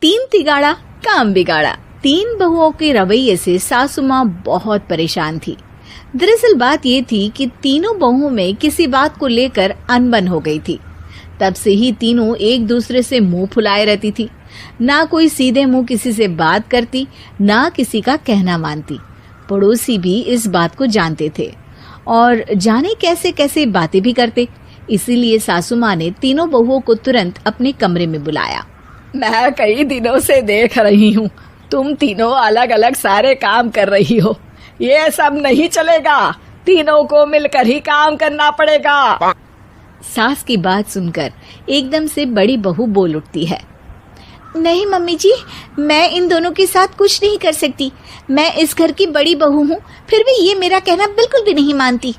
तीन तिगाड़ा काम बिगाड़ा। तीन बहुओं के रवैये से सासू माँ बहुत परेशान थी। दरअसल बात ये थी कि तीनों बहुओं में किसी बात को लेकर अनबन हो गई थी। तब से ही तीनों एक दूसरे से मुंह फुलाए रहती थी। ना कोई सीधे मुंह किसी से बात करती, ना किसी का कहना मानती। पड़ोसी भी इस बात को जानते थे और जाने कैसे कैसे बातें भी करते। इसीलिए सासू माँ ने तीनों बहुओं को तुरंत अपने कमरे में बुलाया। मैं कई दिनों से देख रही हूँ, तुम तीनों अलग अलग सारे काम कर रही हो। ये सब नहीं चलेगा, तीनों को मिलकर ही काम करना पड़ेगा। सास की बात सुनकर एकदम से बड़ी बहू बोल उठती है। नहीं मम्मी जी, मैं इन दोनों के साथ कुछ नहीं कर सकती। मैं इस घर की बड़ी बहू हूँ, फिर भी ये मेरा कहना बिल्कुल भी नहीं मानती।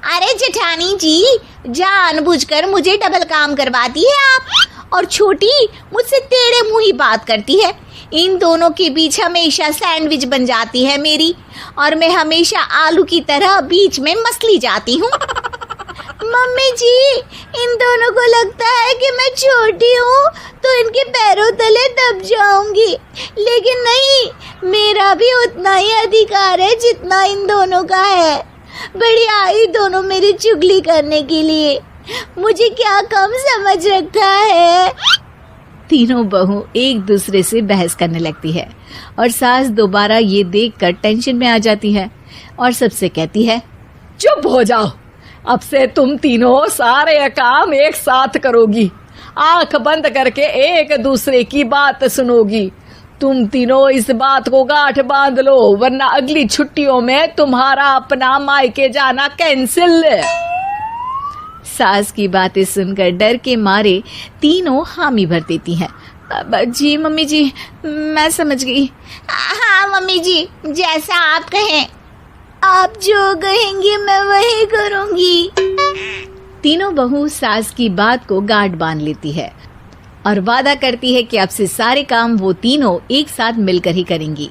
अरे जेठानी जी, जानबूझकर मुझे डबल काम करवाती है आप। और छोटी मुझसे टेढ़े मुंह ही बात करती है। इन दोनों के बीच हमेशा सैंडविच बन जाती है मेरी, और मैं हमेशा आलू की तरह बीच में मसली जाती हूँ। मम्मी जी, इन दोनों को लगता है कि मैं छोटी हूँ तो इनके पैरों तले दब जाऊंगी, लेकिन नहीं, मेरा भी उतना ही अधिकार है जितना इन दोनों का है। बड़ी आई दोनों मेरी चुगली करने के लिए, मुझे क्या कम समझ रखा है। तीनों बहू एक दूसरे से बहस करने लगती है और सास दोबारा ये देखकर टेंशन में आ जाती है और सबसे कहती है, चुप हो जाओ, अब से तुम तीनों सारे काम एक साथ करोगी, आंख बंद करके एक दूसरे की बात सुनोगी। तुम तीनों इस बात को गांठ बांध लो, वरना अगली छुट्टियों में तुम्हारा अपना मायके जाना कैंसिल। सास की बातें सुनकर डर के मारे तीनों हामी भर देती हैं। जी मम्मी जी, मैं समझ गई। हाँ मम्मी जी, जैसा आप कहें। आप जो कहेंगी मैं वही करूंगी। तीनों बहू सास की बात को गांठ बांध लेती है और वादा करती है कि अब से सारे काम वो तीनों एक साथ मिलकर ही करेंगी।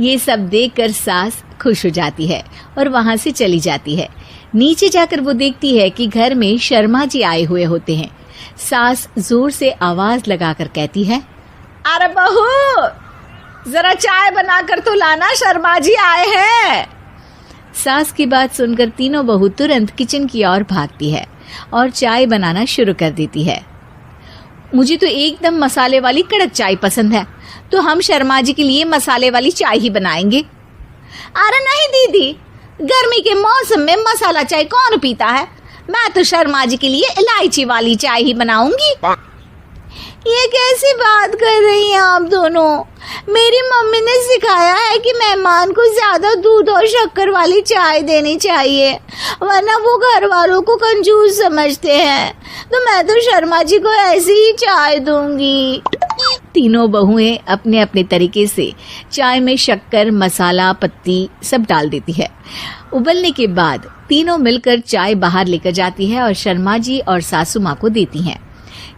ये सब देखकर सास खुश हो जाती है और वहां से चली जाती है। नीचे जाकर वो देखती है कि घर में शर्मा जी आए हुए होते हैं। सास जोर से आवाज लगाकर कहती है, अरे बहू, जरा चाय बनाकर तो लाना, शर्मा जी आए हैं। सास की बात सुनकर तीनों बहू तुरंत किचन की ओर भागती है और चाय बनाना शुरू कर देती है। मुझे तो एकदम मसाले वाली कड़क चाय पसंद है, तो हम शर्मा जी के लिए मसाले वाली चाय ही बनाएंगे। अरे नहीं दीदी, गर्मी के मौसम में मसाला चाय कौन पीता है? मैं तो शर्मा जी के लिए इलायची वाली चाय ही बनाऊंगी। ये कैसी बात कर रही हैं आप दोनों? मेरी मम्मी ने सिखाया है कि मेहमान को ज्यादा दूध और शक्कर वाली चाय देनी चाहिए, वरना वो घर वालों को कंजूस समझते हैं। तो मैं तो शर्मा जी को ऐसी ही चाय दूंगी। तीनों बहुएं अपने अपने तरीके से चाय में शक्कर, मसाला, पत्ती सब डाल देती है। उबलने के बाद तीनों मिलकर चाय बाहर लेकर जाती है और शर्मा जी और सासू माँ को देती हैं।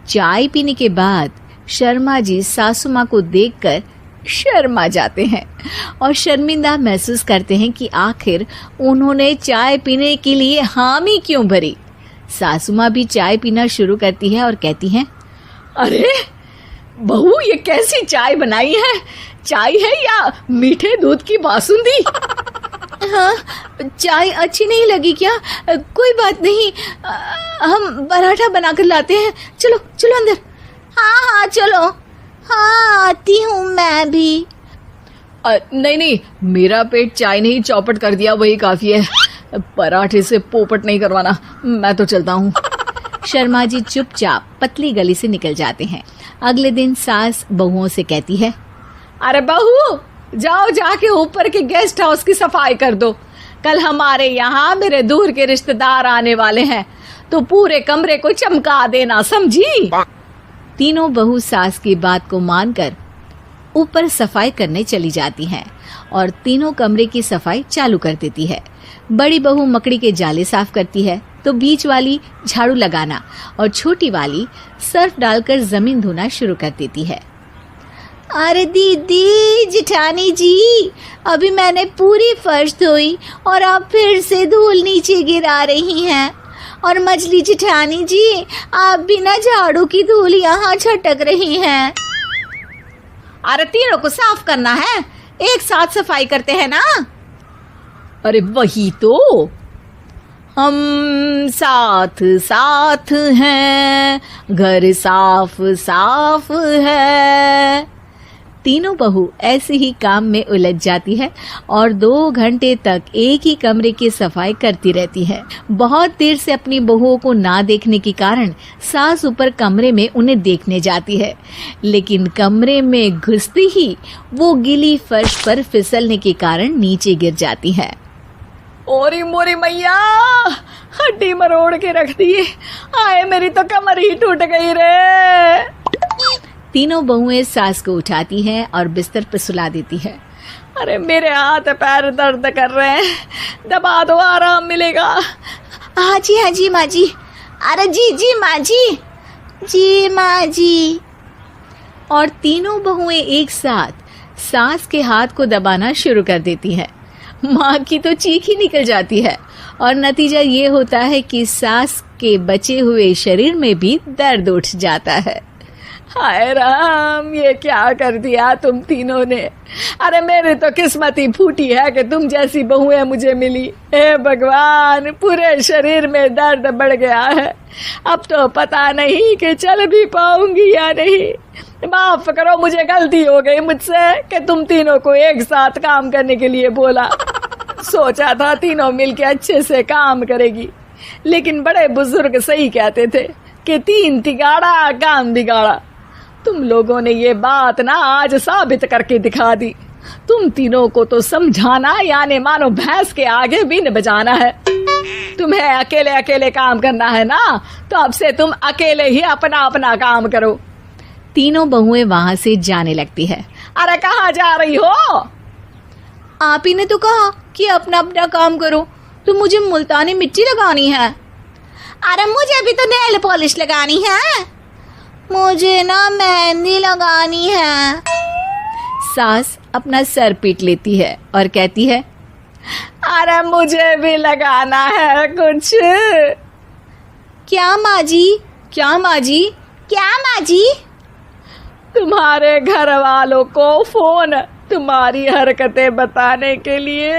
चाय पीने के बाद शर्मा जी सासू माँ को देखकर शर्मा जाते हैं और शर्मिंदा महसूस करते हैं कि आखिर उन्होंने चाय पीने के लिए हामी क्यों भरी। सासू माँ भी चाय पीना शुरू करती है और कहती हैं, अरे बहू, ये कैसी चाय बनाई है? चाय है या मीठे दूध की बासुंदी? हाँ, चाय अच्छी नहीं लगी क्या? कोई बात नहीं, हम पराठा बनाकर लाते हैं। चलो चलो अंदर। हाँ चलो। हाँ, आती हूँ मैं भी। नहीं नहीं, मेरा पेट चाय ने ही चौपट कर दिया, वही काफी है। पराठे से पोपट नहीं करवाना, मैं तो चलता हूँ। शर्मा जी चुपचाप पतली गली से निकल जाते हैं। अगले दिन सास बहुओं से कहती है, अरे बहू, जाओ जाके ऊपर के गेस्ट हाउस की सफाई कर दो। कल हमारे यहाँ मेरे दूर के रिश्तेदार आने वाले हैं, तो पूरे कमरे को चमका देना, समझी? तीनों बहू सास की बात को मानकर ऊपर सफाई करने चली जाती हैं और तीनों कमरे की सफाई चालू कर देती है। बड़ी बहू मकड़ी के जाले साफ करती है, तो बीच वाली झाड़ू लगाना और छोटी वाली सर्फ डालकर जमीन धोना शुरू कर देती है। अरे दीदी, जेठानी जी, अभी मैंने पूरी फर्श धोई और आप फिर से धूल नीचे गिरा रही हैं। और मछली जेठानी जी, आप बिना झाड़ू की धूल यहाँ छटक रही हैं। अरे तीनों को साफ करना है, एक साथ सफाई करते हैं ना। अरे वही तो, हम साथ साथ हैं, घर साफ साफ है। तीनों बहू ऐसे ही काम में उलझ जाती है और 2 घंटे तक एक ही कमरे की सफाई करती रहती है। बहुत देर से अपनी बहुओं को ना देखने के कारण सास ऊपर कमरे में उन्हें देखने जाती है, लेकिन कमरे में घुसती ही वो गीली फर्श पर फिसलने के कारण नीचे गिर जाती है। ओरी मोरी मैया, हड्डी मरोड़ के रख दी। आए मेरी तो कमर ही टूट गई रे। तीनों बहुएं सास को उठाती हैं और बिस्तर पर सुला देती है। अरे मेरे हाथ पैर दर्द कर रहे हैं, दबा दो, आराम मिलेगा। हाँ जी माँ जी। अरे जी माँ जी माँ जी। और तीनों बहुएं एक साथ सास के हाथ को दबाना शुरू कर देती हैं। माँ की तो चीख ही निकल जाती है और नतीजा ये होता है कि सास के बचे हुए शरीर में भी दर्द उठ जाता है। हाय राम, ये क्या कर दिया तुम तीनों ने। अरे मेरी तो किस्मत ही फूटी है कि तुम जैसी बहुएं मुझे मिली। हे भगवान, पूरे शरीर में दर्द बढ़ गया है। अब तो पता नहीं कि चल भी पाऊंगी या नहीं। माफ करो, मुझे गलती हो गई मुझसे कि तुम तीनों को एक साथ काम करने के लिए बोला। सोचा था तीनों मिलके अच्छे से काम करेगी, लेकिन बड़े बुजुर्ग सही कहते थे कि 3 तिगाड़ा काम बिगाड़ा। तुम लोगों ने ये बात ना आज साबित करके दिखा दी। तुम तीनों को तो समझाना यानी मानो भैंस के आगे बीन बजाना है। तुम्हें अकेले अकेले काम करना है ना, तो अब से तुम अकेले ही अपना अपना काम करो। तीनों बहुएं वहां से जाने लगती है। अरे कहाँ जा रही हो? आप ही ने तो कहा कि अपना अपना काम तो मुझे मुल्तानी मिट्टी लगानी है। अरे मुझे भी तो नेल पॉलिश लगानी है, मुझे ना मेहंदी लगानी है। सास अपना सर पीट लेती है और कहती है, अरे मुझे भी लगाना है कुछ। क्या माँ जी? क्या माँ जी? क्या माँ जी? तुम्हारे घर वालों को फोन तुम्हारी हरकतें बताने के लिए।